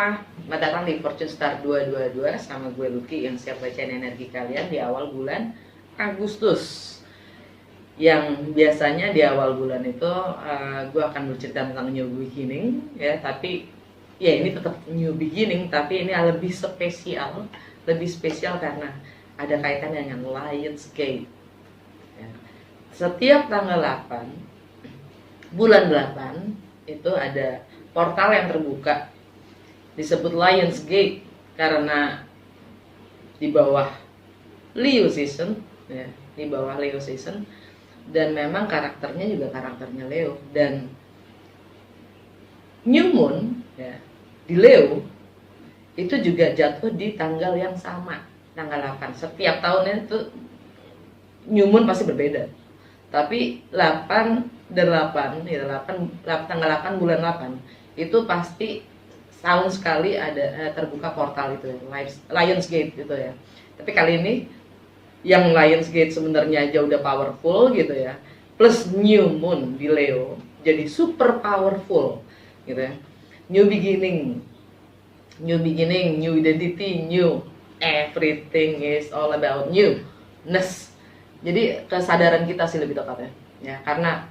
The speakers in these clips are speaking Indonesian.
semua, selamat datang di Fortune Star 222 sama gue Lucky yang siap bacain energi kalian di awal bulan Agustus. Yang biasanya di awal bulan itu gue akan bercerita tentang new beginning ya, tapi ya ini tetap new beginning, tapi ini lebih spesial karena ada kaitan dengan Lionsgate ya. Setiap tanggal 8 bulan 8 itu ada portal yang terbuka, disebut Lionsgate karena di bawah Leo season ya, di bawah Leo season, dan memang karakternya juga karakternya Leo, dan New Moon ya di Leo itu juga jatuh di tanggal yang sama, tanggal 8. Setiap tahunnya itu New Moon pasti berbeda, tapi 8 dan 8 ya, tanggal 8 bulan 8 itu pasti tahun sekali ada terbuka portal itu ya, Lionsgate gitu ya. Tapi kali ini yang Lionsgate sebenarnya aja udah powerful gitu ya, plus New Moon di Leo jadi super powerful gitu ya. New beginning, new identity, new everything is all about newness. Jadi kesadaran kita sih lebih tepatnya ya, karena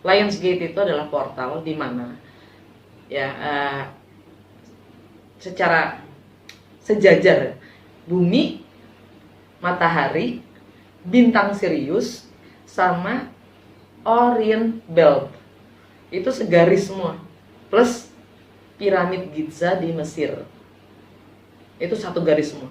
Lionsgate itu adalah portal di mana ya secara sejajar bumi, matahari, bintang Sirius sama Orient Belt itu segaris semua, plus piramid Giza di Mesir itu satu garis semua.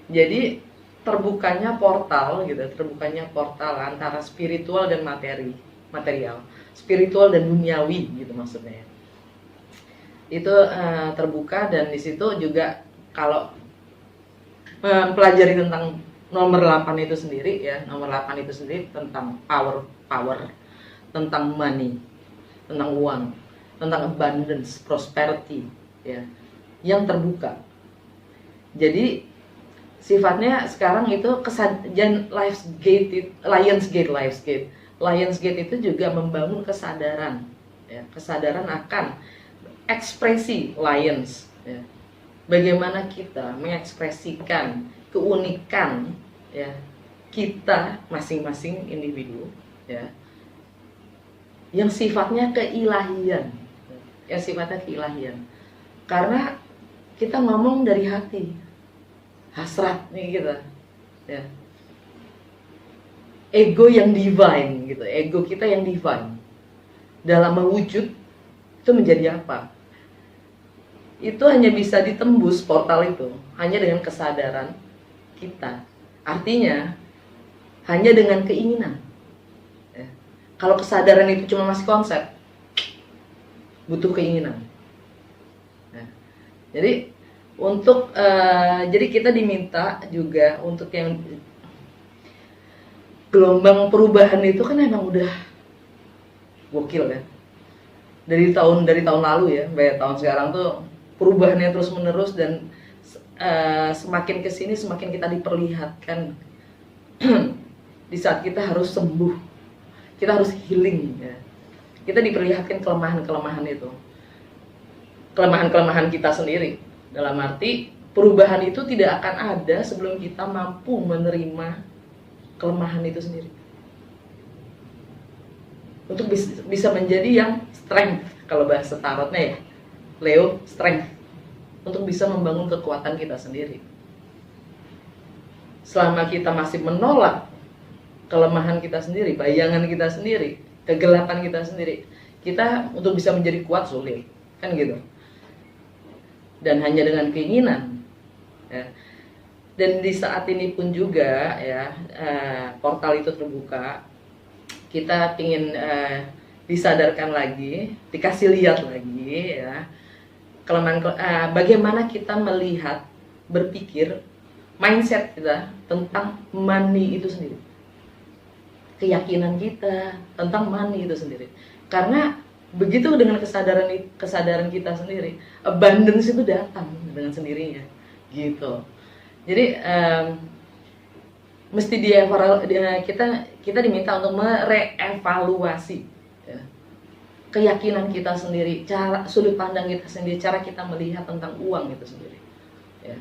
Jadi terbukanya portal gitu, terbukanya portal antara spiritual dan material, spiritual dan duniawi gitu maksudnya. Itu terbuka, dan di situ juga kalau mempelajari tentang nomor 8 itu sendiri ya, nomor 8 itu sendiri tentang power, tentang money, tentang uang, tentang abundance, prosperity ya, yang terbuka. Jadi sifatnya sekarang itu Lionsgate itu juga membangun kesadaran ya, kesadaran akan ekspresi Lions ya. Bagaimana kita mengekspresikan keunikan ya kita masing-masing individu ya, yang sifatnya keilahian, karena kita ngomong dari hati, hasrat nih kita ya, ego yang divine gitu, ego kita yang divine dalam mewujud itu menjadi apa? Itu hanya bisa ditembus portal itu hanya dengan kesadaran kita. Artinya hanya dengan keinginan ya. Kalau kesadaran itu cuma masih konsep, butuh keinginan ya. Jadi jadi kita diminta juga untuk yang gelombang perubahan itu kan emang udah gokil ya. Dari tahun lalu ya, sampai tahun sekarang tuh perubahannya terus menerus, dan semakin kesini semakin kita diperlihatkan di saat kita harus sembuh, kita harus healing ya. Kita diperlihatkan kelemahan itu, kelemahan kita sendiri, dalam arti perubahan itu tidak akan ada sebelum kita mampu menerima kelemahan itu sendiri, untuk bisa menjadi yang strength, kalau bahasa tarotnya ya Leo, strength, untuk bisa membangun kekuatan kita sendiri. Selama kita masih menolak kelemahan kita sendiri, bayangan kita sendiri, kegelapan kita sendiri, kita untuk bisa menjadi kuat sulit kan gitu. Dan hanya dengan keinginan ya. Dan di saat ini pun juga ya, portal itu terbuka, kita ingin disadarkan lagi, dikasih lihat lagi ya, bagaimana kita melihat, berpikir, mindset kita tentang money itu sendiri, keyakinan kita tentang money itu sendiri. Karena begitu dengan kesadaran kita sendiri, abundance itu datang dengan sendirinya gitu. Jadi mesti kita diminta untuk merevaluasi ya. keyakinan kita sendiri, cara sudut pandang kita sendiri, cara kita melihat tentang uang itu sendiri. Ya.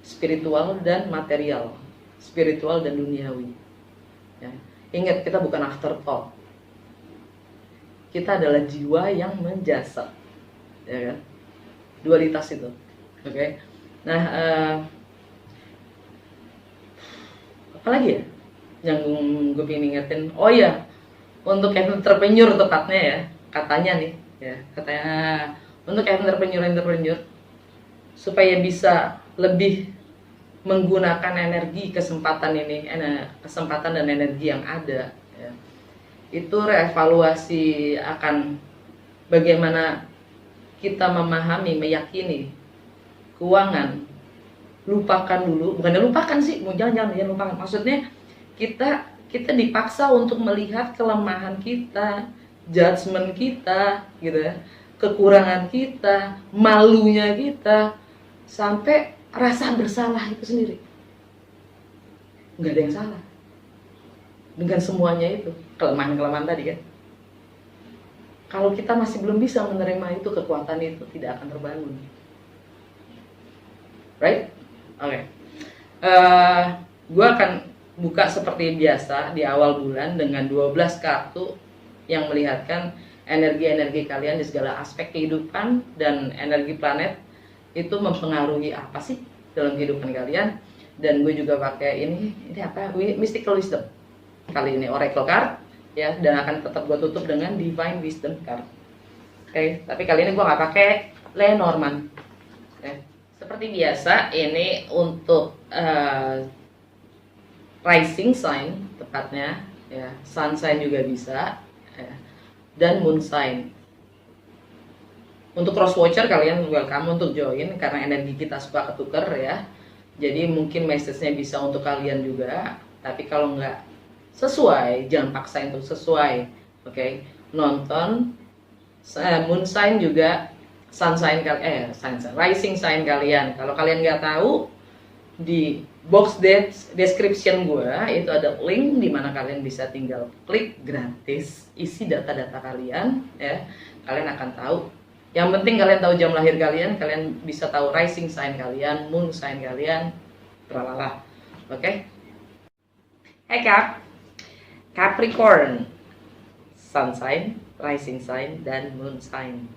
Spiritual dan material, spiritual dan duniawi. Ya. Ingat, kita bukan afterthought. Kita adalah jiwa yang menjasad, ya kan? Dualitas itu, oke? Okay? Nah, apalagi ya yang gue pengen ingetin? Oh ya, untuk entrepreneur tepatnya ya, katanya nih, ya katanya untuk entrepreneur supaya bisa lebih menggunakan energi kesempatan ini, kesempatan dan energi yang ada, ya, itu reevaluasi akan bagaimana kita memahami, meyakini keuangan. Lupakan dulu, bukannya lupakan sih, jangan lupakan. Maksudnya kita dipaksa untuk melihat kelemahan kita, judgement kita, gitu ya, kekurangan kita, malunya kita, sampai rasa bersalah itu sendiri. Nggak ada yang salah dengan semuanya itu, kelemahan-kelemahan tadi kan. Kalau kita masih belum bisa menerima itu, kekuatan itu tidak akan terbangun. Right? Oke. Gue akan buka seperti biasa di awal bulan dengan 12 kartu yang melihatkan energi-energi kalian di segala aspek kehidupan, dan energi planet itu mempengaruhi apa sih dalam kehidupan kalian. Dan gue juga pakai ini apa? Mystical Wisdom. Kali ini Oracle card, ya, dan akan tetap gue tutup dengan Divine Wisdom card. Oke, tapi kali ini gue nggak pakai Lenormand. Oke. Seperti biasa, ini untuk rising sign tepatnya, ya, sun sign juga bisa, ya, dan moon sign. Untuk cross watcher kalian welcome untuk join karena energi kita suka ketuker, ya. Jadi mungkin message-nya bisa untuk kalian juga, tapi kalau nggak sesuai jangan paksa untuk sesuai, oke? Nonton moon sign juga, sun sign rising sign kalian. Kalau kalian nggak tahu, di box description gue itu ada link di mana kalian bisa tinggal klik gratis, isi data-data kalian, ya. Kalian akan tahu. Yang penting kalian tahu jam lahir kalian, kalian bisa tahu rising sign kalian, moon sign kalian, tralala. Oke? Hey Capricorn, sun sign, rising sign, dan moon sign.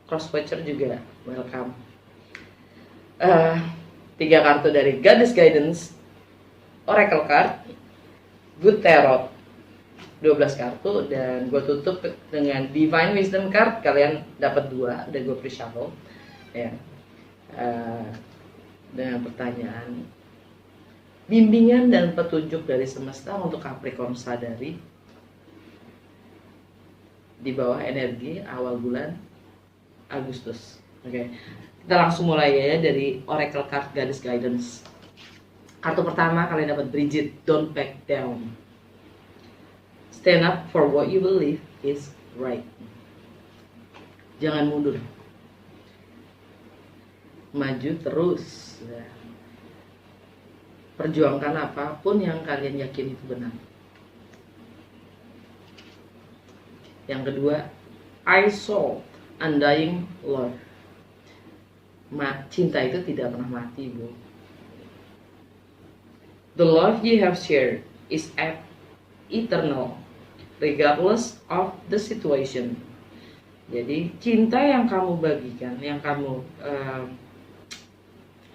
Cross watcher juga welcome. 3 kartu dari Goddess Guidance, Oracle card, Good Tarot, 12 kartu, dan gue tutup dengan Divine Wisdom card. Kalian dapat 2, udah gue pre-shuffle, ya. Dengan pertanyaan, bimbingan dan petunjuk dari semesta untuk Capricorn sadari di bawah energi awal bulan Agustus. Oke, kita langsung mulai ya dari Oracle card Goddess Guidance. Kartu pertama kalian dapat Bridget, Don't Back Down. Stand up for what you believe is right. Jangan mundur, maju terus. Perjuangkan apapun yang kalian yakin itu benar. Yang kedua, I saw undying love. Cinta itu tidak pernah mati, bro. The love you have shared is eternal, regardless of the situation. Jadi cinta yang kamu bagikan, yang kamu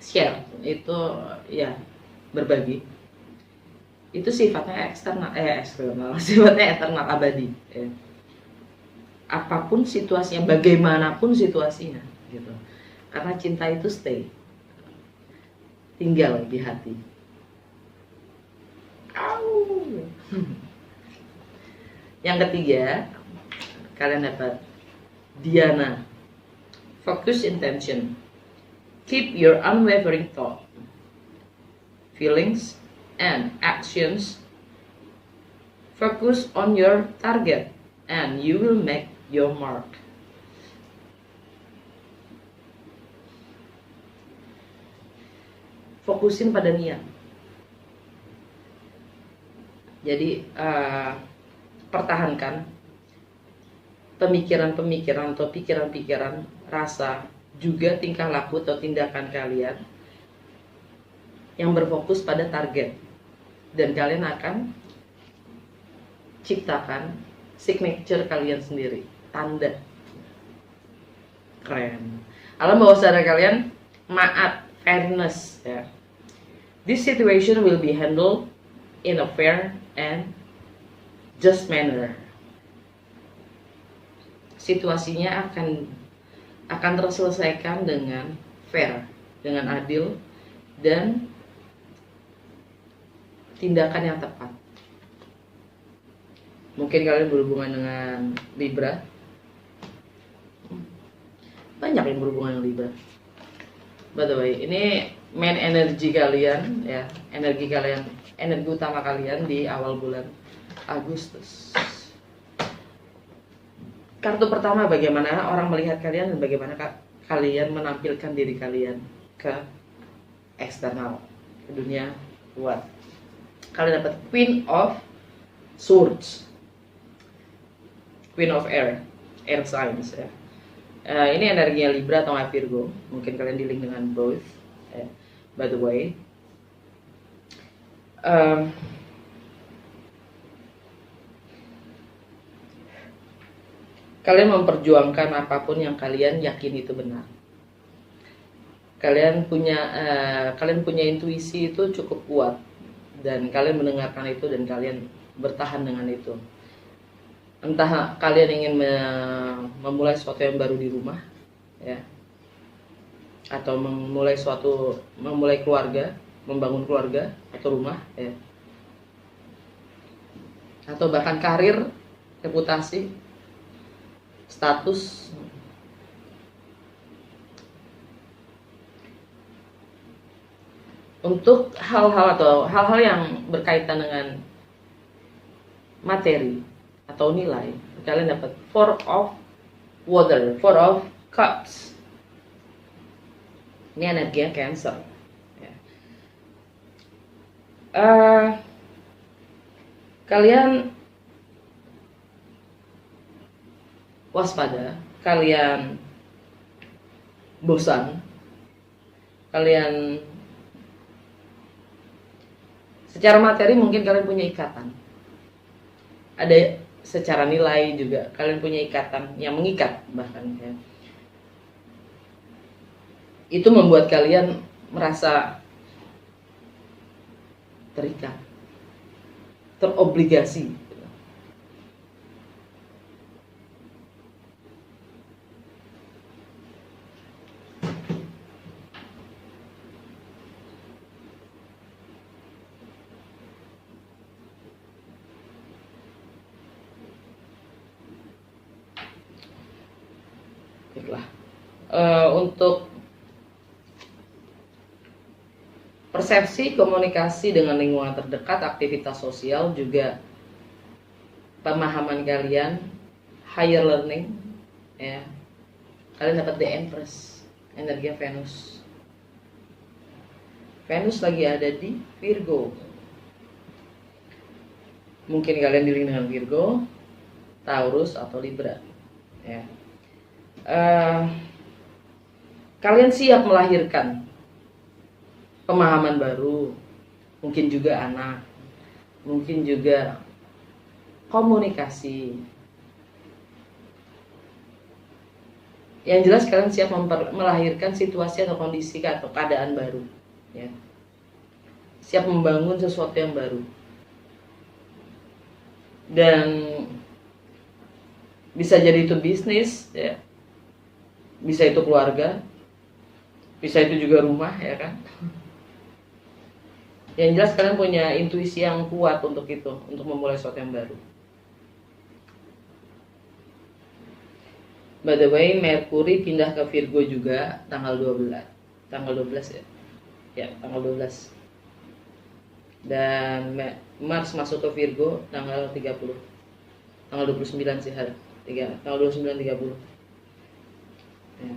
share itu, ya, berbagi, itu sifatnya eksternal, sifatnya eternal, abadi, ya. Apapun situasinya, bagaimanapun situasinya, gitu. Karena cinta itu stay, tinggal di hati. Yang ketiga, kalian dapat Diana, focus intention, keep your unwavering thought, feelings and actions, focus on your target and you will make your mark. Fokusin pada niat. Jadi pertahankan pemikiran-pemikiran atau pikiran-pikiran, rasa, juga tingkah laku atau tindakan kalian yang berfokus pada target, dan kalian akan ciptakan signature kalian sendiri, tanda. Keren. Alam bawah sadar kalian, maat, fairness ya. This situation will be handled in a fair and just manner. Situasinya akan terselesaikan dengan fair, dengan adil, dan tindakan yang tepat. Mungkin kalian berhubungan dengan Libra. Banyak yang berhubungan dengan Libra. By the way, ini main energi kalian ya, energi utama kalian di awal bulan Agustus. Kartu pertama, bagaimana orang melihat kalian dan bagaimana kalian menampilkan diri kalian ke eksternal, ke dunia luar. Kalian dapat Queen of Swords, Queen of Air signs ya. Ini energinya Libra atau Virgo. Mungkin kalian di-link dengan both. By the way, kalian memperjuangkan apapun yang kalian yakin itu benar. Kalian punya intuisi itu cukup kuat, dan kalian mendengarkan itu dan kalian bertahan dengan itu. Entah kalian ingin memulai sesuatu yang baru di rumah ya, atau memulai keluarga, membangun keluarga atau rumah ya, atau bahkan karir, reputasi, status. Untuk hal-hal yang berkaitan dengan materi atau nilai, kalian dapat Four of Water, Four of Cups. Ini energinya Cancer ya. Kalian waspada, kalian bosan, kalian secara materi mungkin kalian punya ikatan, ada secara nilai juga kalian punya ikatan yang mengikat bahkan ya. Itu membuat kalian merasa terikat, terobligasi. Baiklah, untuk persepsi komunikasi dengan lingkungan terdekat, aktivitas sosial, juga pemahaman kalian, higher learning ya, kalian dapat The Empress, energi Venus. Venus lagi ada di Virgo. Mungkin kalian diri dengan Virgo, Taurus atau Libra ya. Kalian siap melahirkan pemahaman baru, mungkin juga anak, mungkin juga komunikasi. Yang jelas kalian siap melahirkan situasi atau kondisi atau keadaan baru ya. Siap membangun sesuatu yang baru, dan bisa jadi itu bisnis ya, bisa itu keluarga, bisa itu juga rumah ya kan. Yang jelas kalian punya intuisi yang kuat untuk itu, untuk memulai sesuatu yang baru. By the way, Merkuri pindah ke Virgo juga tanggal 12 ya. Ya, tanggal 12. Dan Mars masuk ke Virgo tanggal 30. Tanggal 29 sih hari. Tanggal 29 30. Ya.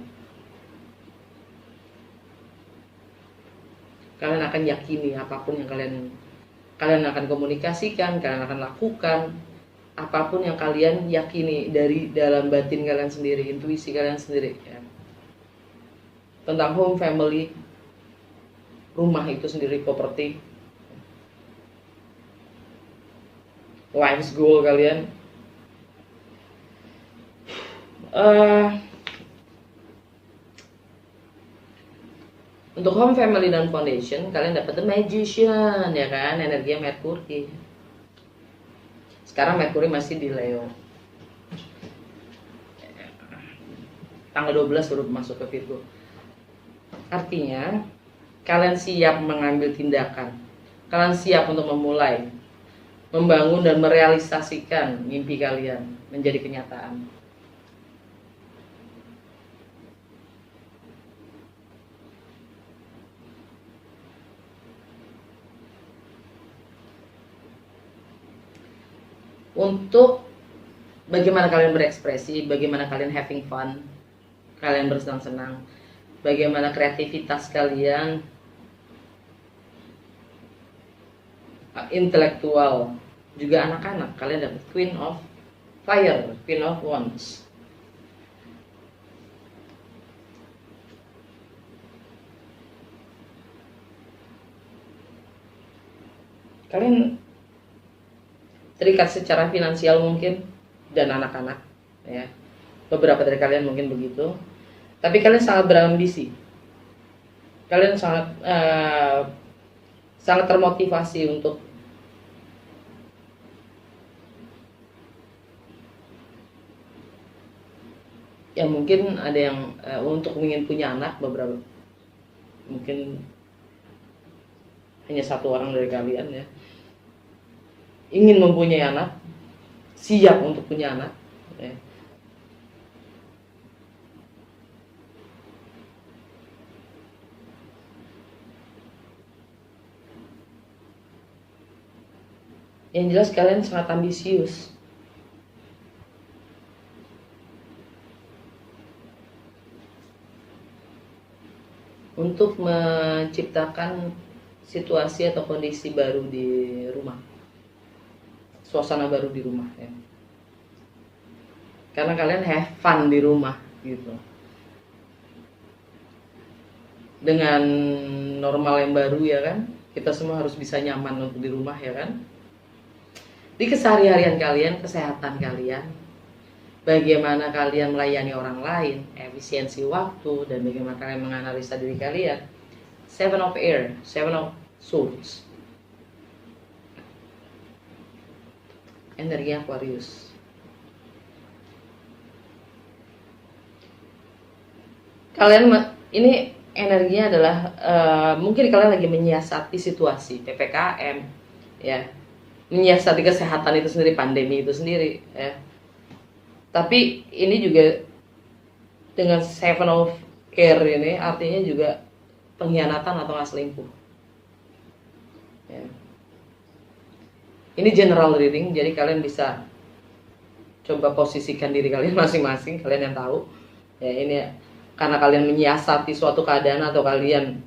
Kalian akan yakini apapun yang kalian akan komunikasikan, kalian akan lakukan, apapun yang kalian yakini dari dalam batin kalian sendiri, intuisi kalian sendiri ya. Tentang home, family, rumah itu sendiri, properti, life's goal kalian. Untuk home, family, dan foundation kalian dapat the magician ya kan, energinya Mercury. Sekarang Mercury masih di Leo. Tanggal 12 baru masuk ke Virgo. Artinya kalian siap mengambil tindakan. Kalian siap untuk memulai, membangun dan merealisasikan mimpi kalian menjadi kenyataan. Untuk bagaimana kalian berekspresi, bagaimana kalian having fun, kalian bersenang-senang, bagaimana kreativitas kalian, intelektual, juga anak-anak, kalian dapat Queen of Fire, Queen of Wands. Kalian terikat secara finansial mungkin, dan anak-anak ya, beberapa dari kalian mungkin begitu, tapi kalian sangat berambisi, kalian sangat termotivasi untuk ya, mungkin ada yang untuk ingin punya anak, beberapa mungkin hanya satu orang dari kalian ya ingin mempunyai anak, siap untuk punya anak ya. Yang jelas kalian sangat ambisius. Untuk menciptakan situasi atau kondisi baru di rumah, suasana baru di rumah ya. Karena kalian have fun di rumah gitu. Dengan normal yang baru ya kan, kita semua harus bisa nyaman untuk di rumah ya kan. Di keseharian kalian, kesehatan kalian, bagaimana kalian melayani orang lain, efisiensi waktu, dan bagaimana kalian menganalisa diri kalian. Seven of Air, Seven of Swords, energi Aquarius. Kalian ini energinya adalah mungkin kalian lagi menyiasati situasi PPKM ya, menyiasati kesehatan itu sendiri, pandemi itu sendiri ya. Tapi ini juga dengan Seven of Care ini artinya juga pengkhianatan atau nggak selingkuh ya. Ini general reading, jadi kalian bisa coba posisikan diri kalian masing-masing, kalian yang tahu ya. Ini karena kalian menyiasati suatu keadaan atau kalian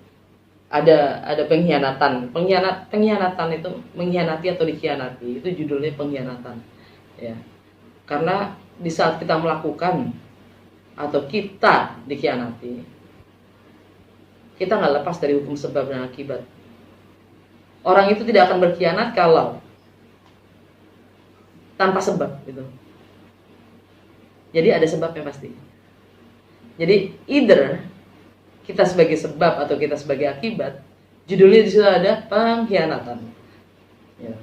ada pengkhianatan. Pengkhianatan itu mengkhianati atau dikhianati, itu judulnya pengkhianatan ya. Karena di saat kita melakukan atau kita dikhianati, kita nggak lepas dari hukum sebab dan akibat. Orang itu tidak akan berkhianat kalau tanpa sebab gitu. Jadi ada sebabnya pasti. Jadi either kita sebagai sebab atau kita sebagai akibat. Judulnya di situ ada pengkhianatan. Ya.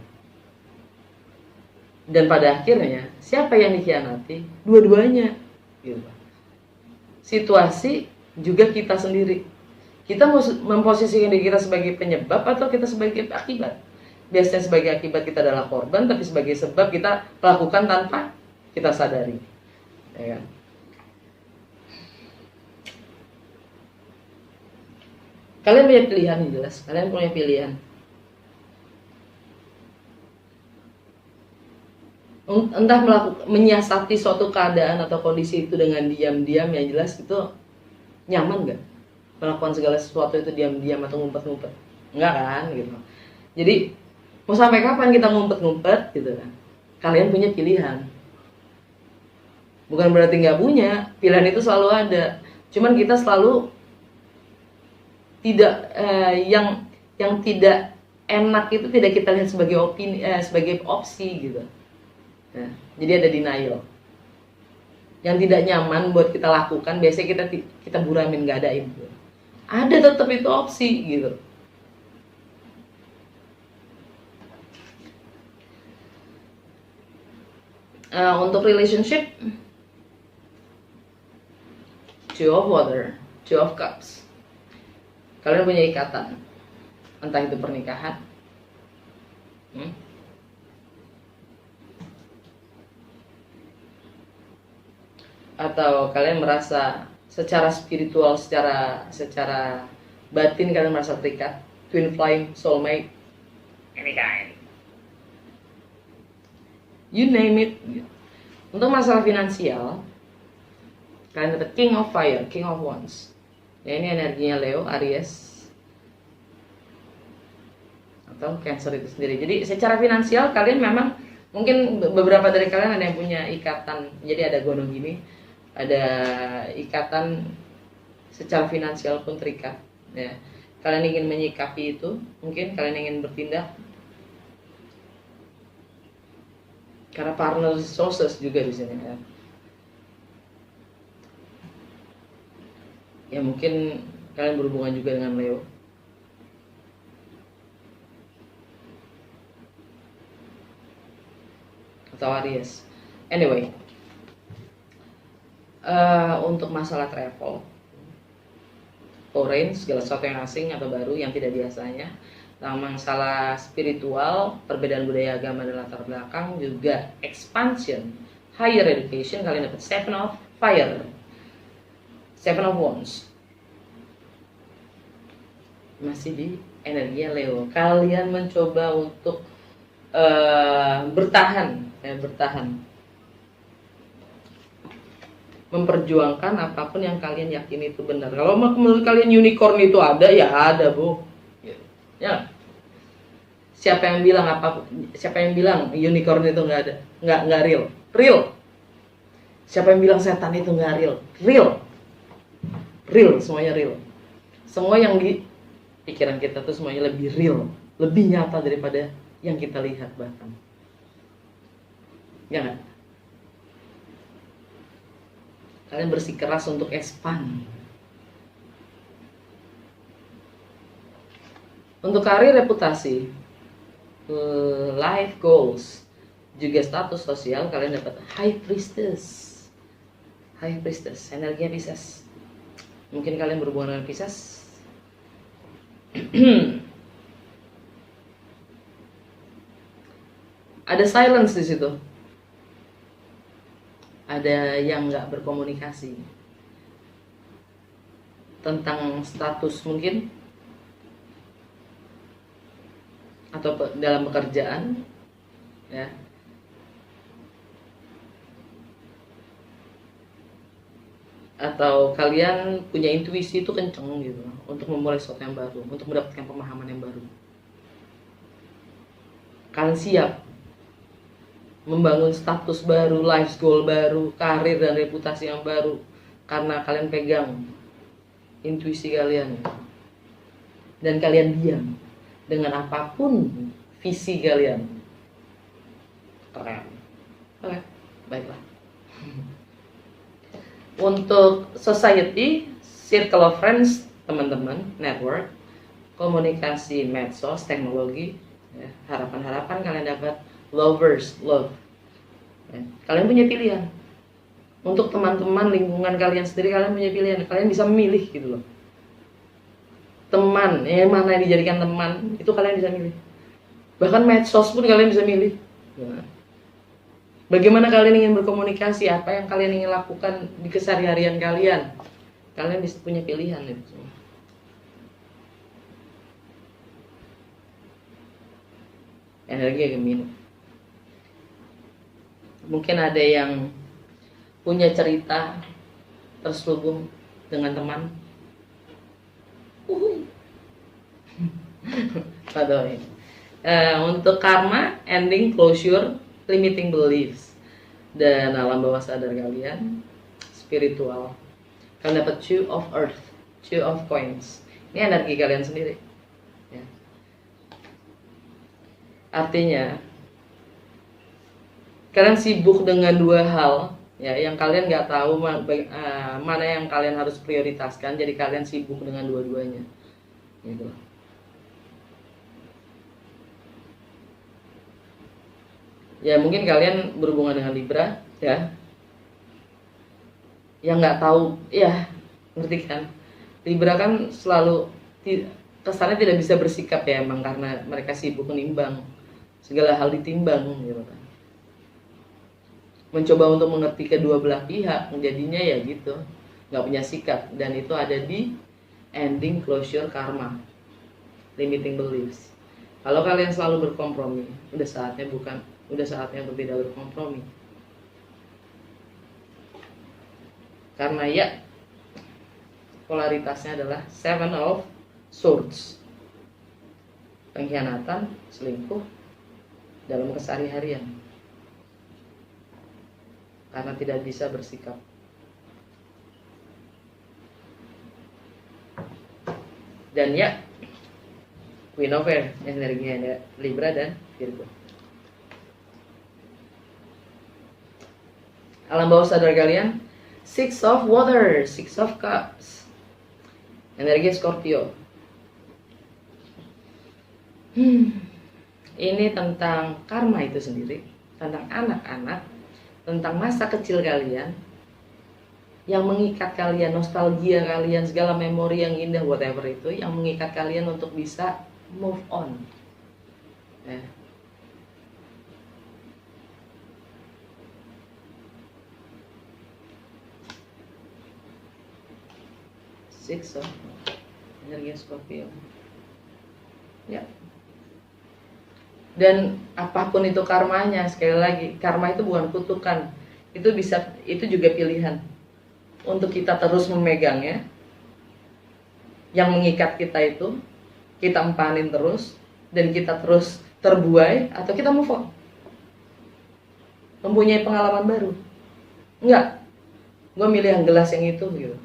Dan pada akhirnya siapa yang dikhianati? Dua-duanya. Gitu. Situasi juga kita sendiri. Kita mau memposisikan diri kita sebagai penyebab atau kita sebagai akibat. Biasanya sebagai akibat kita adalah korban, tapi sebagai sebab kita lakukan tanpa kita sadari. Ya kan? Kalian punya pilihan, jelas. Kalian punya pilihan. Entah menyiasati suatu keadaan atau kondisi itu dengan diam-diam, yang jelas itu nyaman nggak? Melakukan segala sesuatu itu diam-diam atau ngumpet-ngumpet? Enggak kan gitu. Jadi mau sampai kapan kita ngumpet-ngumpet gitu kan? kalian punya pilihan. Bukan berarti nggak punya, pilihan itu selalu ada. Cuman kita selalu tidak yang tidak enak itu tidak kita lihat sebagai opini, sebagai opsi gitu. Nah, jadi ada denial. Yang tidak nyaman buat kita lakukan, biasanya kita buramin, nggak adain. Ada tetap itu opsi gitu. Untuk relationship, Two of Water, Two of Cups. Kalian punya ikatan, entah itu pernikahan, atau kalian merasa secara spiritual, secara batin kalian merasa terikat, twin flame, soulmate, any kind, you name it. Untuk masalah finansial, kalian dapat King of Fire, King of Wands. Ya, ini energinya Leo, Aries, atau Cancer itu sendiri. Jadi secara finansial kalian memang, mungkin beberapa dari kalian ada yang punya ikatan. Jadi ada gonong gini, ada ikatan secara finansial pun terikat. Ya, kalian ingin menyikapi itu, mungkin kalian ingin bertindak. Karena partner resources juga di sini ya. Ya mungkin kalian berhubungan juga dengan Leo. Atau Aries. Anyway, untuk masalah travel, foreign, segala sesuatu yang asing atau baru yang tidak biasanya. Masalah spiritual, perbedaan budaya, agama dan latar belakang, juga expansion, higher education, kalian dapat Seven of Fire, Seven of Wands. Masih di energi Leo. Kalian mencoba untuk bertahan, memperjuangkan apapun yang kalian yakini itu benar. Kalau menurut kalian unicorn itu ada, ya ada, Bu. Ya. Siapa yang bilang unicorn itu nggak ada? Nggak real. Real. Siapa yang bilang setan itu nggak real? Real. Real, semuanya real. Semua yang di pikiran kita tuh semuanya lebih real, lebih nyata daripada yang kita lihat bahkan. Ya nggak? Kalian bersikeras untuk expand. Untuk karir, reputasi, life goals, juga status sosial, kalian dapat High Priestess. High Priestess, energinya Pisces. Mungkin kalian berhubungan dengan Pisces. Ada silence di situ. Ada yang nggak berkomunikasi tentang status mungkin, atau dalam pekerjaan, ya. Atau kalian punya intuisi itu kenceng gitu untuk memulai sesuatu yang baru, untuk mendapatkan pemahaman yang baru. Kalian siap membangun status baru, life goal baru, karir dan reputasi yang baru, karena kalian pegang intuisi kalian dan kalian diam dengan apapun visi kalian. Keren. Oke, baiklah. Untuk society, circle of friends, teman-teman, network, komunikasi, medsos, teknologi, ya, harapan-harapan kalian dapat lovers, love. Ya, kalian punya pilihan. Untuk teman-teman, lingkungan kalian sendiri, kalian punya pilihan. Kalian bisa memilih gitu loh. Teman, yang mana yang dijadikan teman, itu kalian bisa milih. Bahkan medsos pun kalian bisa milih. Ya. Bagaimana kalian ingin berkomunikasi, apa yang kalian ingin lakukan di keseharian kalian, kalian bisa punya pilihan itu semua. Energi Gemini. Mungkin ada yang punya cerita terselubung dengan teman. Untuk karma, ending, closure, limiting beliefs. Dan alam bawah sadar kalian spiritual. Kalian dapat two of earth, two of coins. Ini energi kalian sendiri ya. Artinya kalian sibuk dengan dua hal ya, yang kalian nggak tahu mana yang kalian harus prioritaskan. Jadi kalian sibuk dengan dua-duanya gitu. Ya mungkin kalian berhubungan dengan Libra ya, yang nggak tahu ya, ngerti kan? Libra kan selalu kesannya tidak bisa bersikap ya, emang karena mereka sibuk menimbang, segala hal ditimbang gitu kan. Mencoba untuk mengerti kedua belah pihak, jadinya ya gitu, nggak punya sikap. Dan itu ada di ending closure karma, limiting beliefs. Kalau kalian selalu berkompromi, udah saatnya untuk tidak berkompromi. Karena ya polaritasnya adalah Seven of Swords, pengkhianatan, selingkuh dalam keseharian karena tidak bisa bersikap. Dan ya Queen of Air, energinya ada Libra dan Virgo. Alam bawah sadar kalian Six of Water, Six of Cups, energi Scorpio. Ini tentang karma itu sendiri, tentang anak-anak, tentang masa kecil kalian yang mengikat kalian, nostalgia kalian, segala memori yang indah, whatever itu, yang mengikat kalian untuk bisa move on ya. Six of energi Scorpio ya. Dan apapun itu karmanya, sekali lagi karma itu bukan kutukan, itu juga pilihan untuk kita terus memegangnya. Yang mengikat kita itu kita empanin terus dan kita terus terbuai, atau kita move on, mempunyai pengalaman baru. Enggak, gue milih yang gelas yang itu gitu,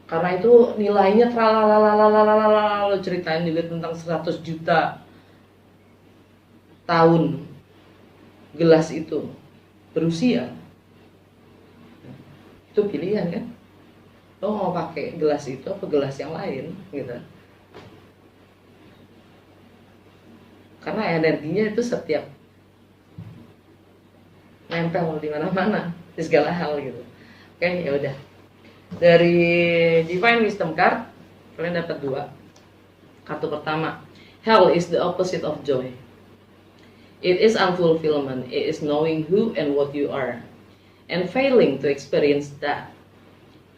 karena itu nilainya lo ceritain juga tentang 100 juta tahun gelas itu berusia. Itu pilihan kan, lo mau pakai gelas itu apa gelas yang lain gitu. Karena energinya itu setiap nempel di mana-mana, di segala hal gitu. Oke, ya udah. Dari Divine Wisdom card kalian dapat 2. Kartu pertama, Hell is the opposite of joy. It is unfulfillment. It is knowing who and what you are and failing to experience that.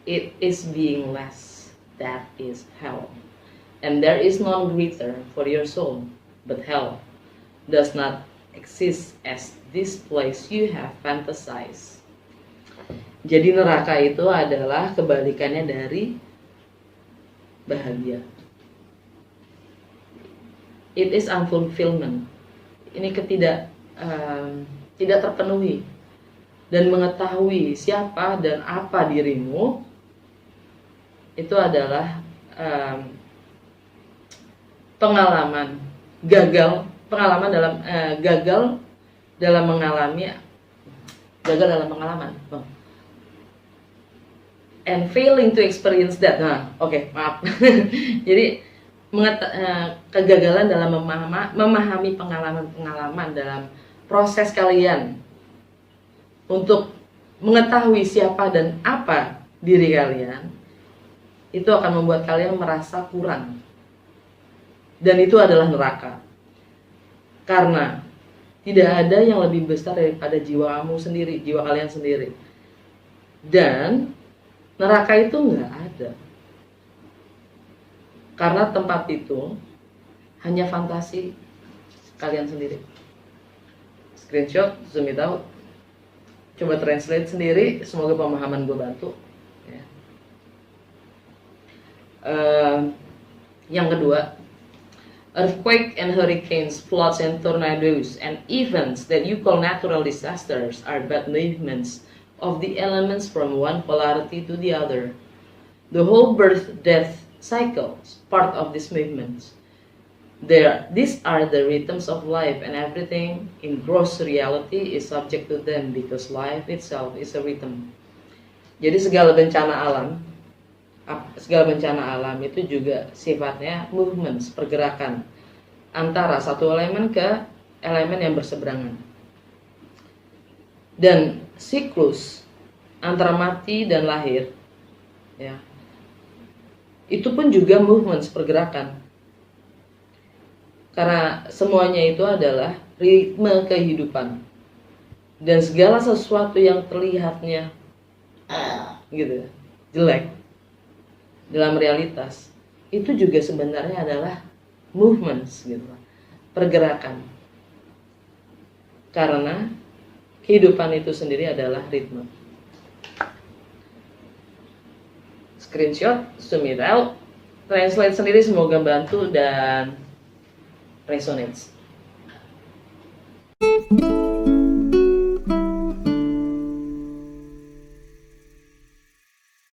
It is being less. That is hell. And there is none greater for your soul. But hell does not exist as this place you have fantasized. Jadi neraka itu adalah kebalikannya dari bahagia. It is unfulfillment. Ini tidak terpenuhi. Dan mengetahui siapa dan apa dirimu itu adalah pengalaman gagal dalam pengalaman. And failing to experience that. Nah, oke, maaf. Jadi kegagalan dalam memahami pengalaman dalam proses kalian untuk mengetahui siapa dan apa diri kalian, itu akan membuat kalian merasa kurang. Dan itu adalah neraka. Karena tidak ada yang lebih besar daripada jiwamu sendiri, jiwa kalian sendiri. Dan neraka itu nggak ada. Karena tempat itu hanya fantasi kalian sendiri. Screenshot, zoom it out. Coba translate sendiri, semoga pemahaman gue bantu. Yang kedua, Earthquake and hurricanes, floods and tornadoes, and events that you call natural disasters are but movements of the elements from one polarity to the other. The whole birth-death cycle is part of these movements. These are the rhythms of life, and everything in gross reality is subject to them because life itself is a rhythm. Jadi segala bencana alam itu juga sifatnya movements, pergerakan antara satu elemen ke elemen yang berseberangan. Dan siklus antara mati dan lahir, ya, itu pun juga movements, pergerakan. Karena semuanya itu adalah ritme kehidupan. Dan segala sesuatu yang terlihatnya gitu, jelek dalam realitas, itu juga sebenarnya adalah movements gitu, pergerakan. Karena kehidupan itu sendiri adalah ritme. Screenshot, zoom it out, translate sendiri, semoga bantu dan resonates.